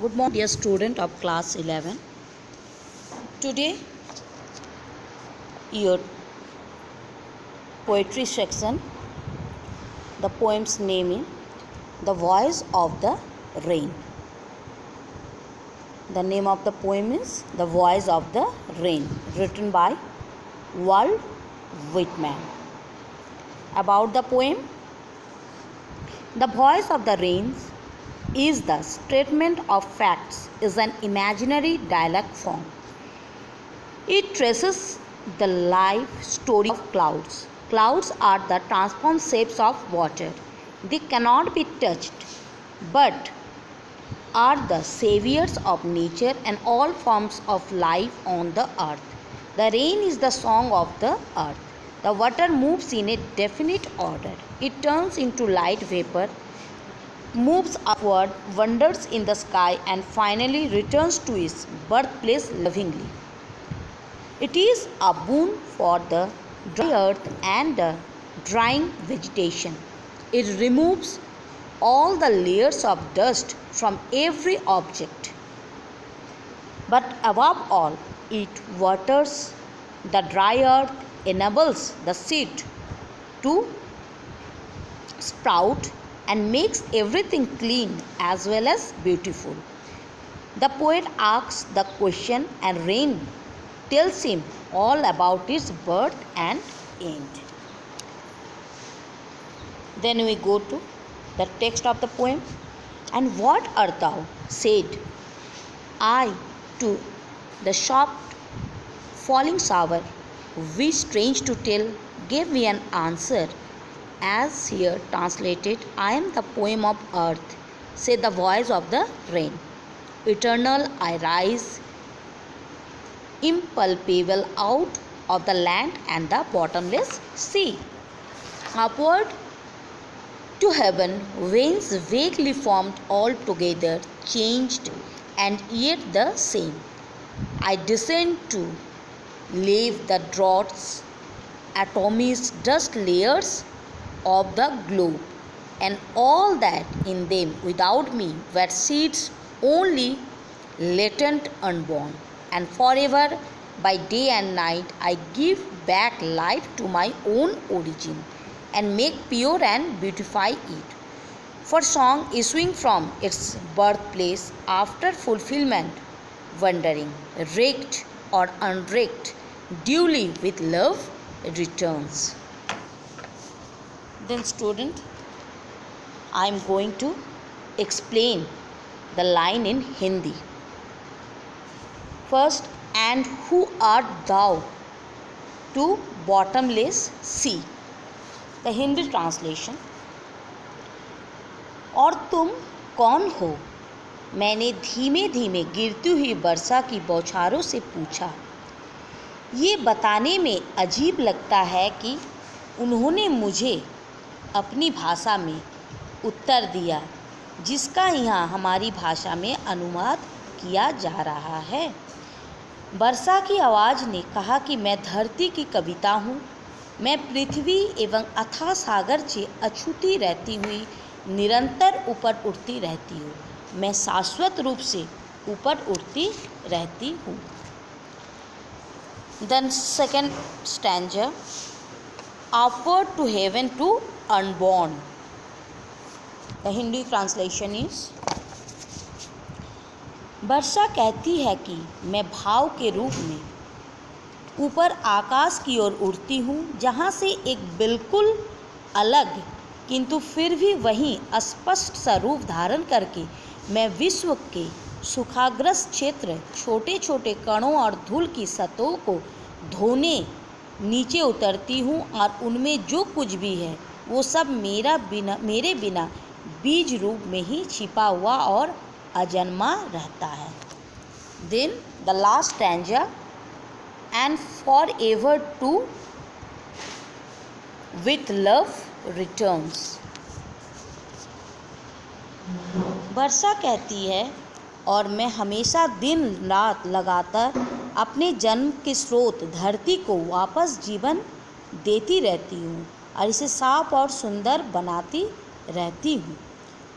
Good morning, dear student of class 11. Today, your poetry section, the poem's name is The Voice of the Rain. The name of the poem is The Voice of the Rain, written by Walt Whitman. About the poem, the voice of the rain is the statement of facts, is an imaginary dialect form. It traces the life story of clouds. Clouds are the transformed shapes of water. They cannot be touched, but are the saviors of nature and all forms of life on the earth. The rain is the song of the earth. The water moves in a definite order. It turns into light vapor, moves upward, wanders in the sky, and finally returns to its birthplace lovingly. It is a boon for the dry earth and the drying vegetation. It removes all the layers of dust from every object. But above all, it waters the dry earth, enables the seed to sprout, and makes everything clean as well as beautiful. The poet asks the question, and rain tells him all about its birth and end. Then we go to the text of the poem. And what art thou? Said I to the soft falling shower, which, strange to tell, gave me an answer. As here translated, I am the poem of earth, said the voice of the rain. Eternal I rise, impalpable out of the land and the bottomless sea. Upward to heaven, veins vaguely formed altogether, changed and yet the same. I descend to lave the draughts, atomies, dust layers of the globe, and all that in them without me were seeds only latent unborn. And forever, by day and night, I give back life to my own origin, and make pure and beautify it. For song issuing from its birthplace after fulfillment, wandering, raked or unraked, duly with love returns. Then student, I am going to explain the line in Hindi. First, and who art thou to bottomless sea? The Hindi translation. और तुम कौन हो? मैंने धीमे धीमे गिरती हुई वर्षा की बौछारों से पूछा। ये बताने में अजीब लगता है कि उन्होंने मुझे अपनी भाषा में उत्तर दिया, जिसका यहाँ हमारी भाषा में अनुवाद किया जा रहा है। वर्षा की आवाज़ ने कहा कि मैं धरती की कविता हूँ। मैं पृथ्वी एवं अथाह सागर से अछूती रहती हुई निरंतर ऊपर उठती रहती हूँ। मैं शाश्वत रूप से ऊपर उठती रहती हूँ। Then second stanza, upward to heaven to unborn. The Hindi translation is, वर्षा कहती है कि मैं भाव के रूप में ऊपर आकाश की ओर उड़ती हूँ, जहाँ से एक बिल्कुल अलग किंतु फिर भी वहीं अस्पष्ट सा रूप धारण करके मैं विश्व के सुखाग्रस्त क्षेत्र, छोटे छोटे कणों और धूल की सतहों को धोने नीचे उतरती हूँ, और उनमें जो कुछ भी है वो सब मेरे बिना बीज रूप में ही छिपा हुआ और अजन्मा रहता है। Then the last stanza, and forever to with love returns. वर्षा कहती है, और मैं हमेशा दिन रात लगातार अपने जन्म के स्रोत धरती को वापस जीवन देती रहती हूँ और इसे साफ और सुंदर बनाती रहती हूँ,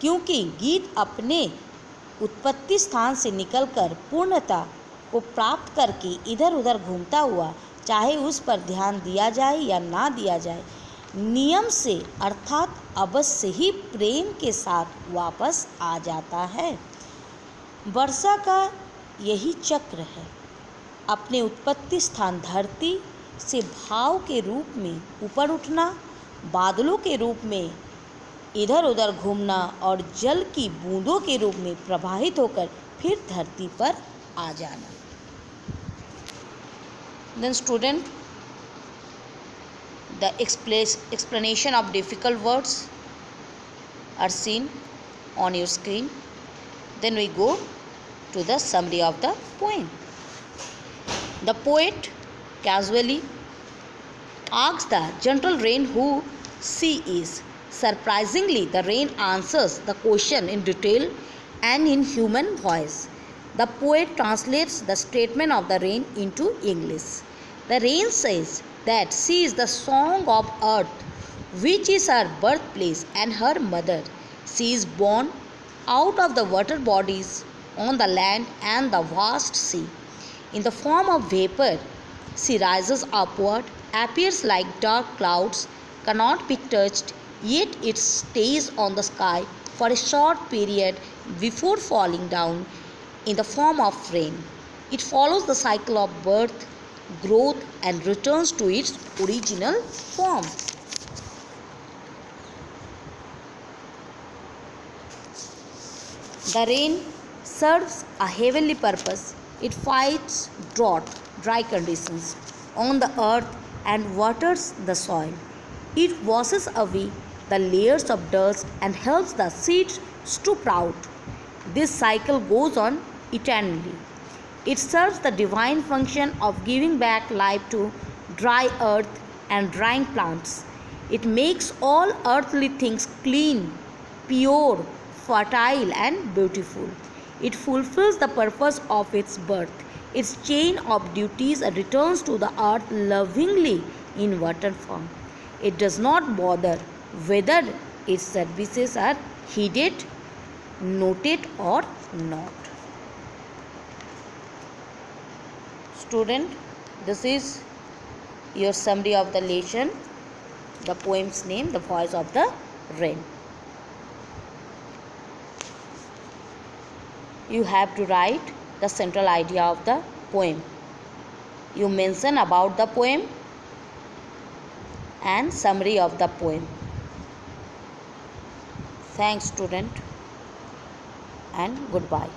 क्योंकि गीत अपने उत्पत्ति स्थान से निकलकर पूर्णता को प्राप्त करके इधर उधर घूमता हुआ, चाहे उस पर ध्यान दिया जाए या ना दिया जाए, नियम से अर्थात अवश्य ही प्रेम के साथ वापस आ जाता है। वर्षा का यही चक्र है, अपने उत्पत्ति स्थान धरती से भाव के रूप में ऊपर उठना, बादलों के रूप में इधर उधर घूमना और जल की बूंदों के रूप में प्रवाहित होकर फिर धरती पर आ जाना। Then student, the explanation of difficult words are seen on your screen. Then we go to the summary of the poem. The poet casually asks the gentle rain who she is. Surprisingly, the rain answers the question in detail and in human voice. The poet translates the statement of the rain into English. The rain says that she is the song of earth, which is her birthplace and her mother. She is born out of the water bodies on the land and the vast sea. In the form of vapor, she rises upward, appears like dark clouds, cannot be touched, yet it stays on the sky for a short period before falling down in the form of rain. It follows the cycle of birth, growth, and returns to its original form. The rain serves a heavenly purpose. It fights drought, dry conditions on the earth and waters the soil. It washes away the layers of dust and helps the seeds sprout. This cycle goes on eternally. It serves the divine function of giving back life to dry earth and drying plants. It makes all earthly things clean, pure, fertile, and beautiful. It fulfills the purpose of its birth. Its chain of duties returns to the earth lovingly in water form. It does not bother whether its services are heeded, noted, or not. Student, this is your summary of the lesson, the poem's name, The Voice of the Rain. You have to write the central idea of the poem. You mention about the poem and summary of the poem. Thanks, student, and goodbye.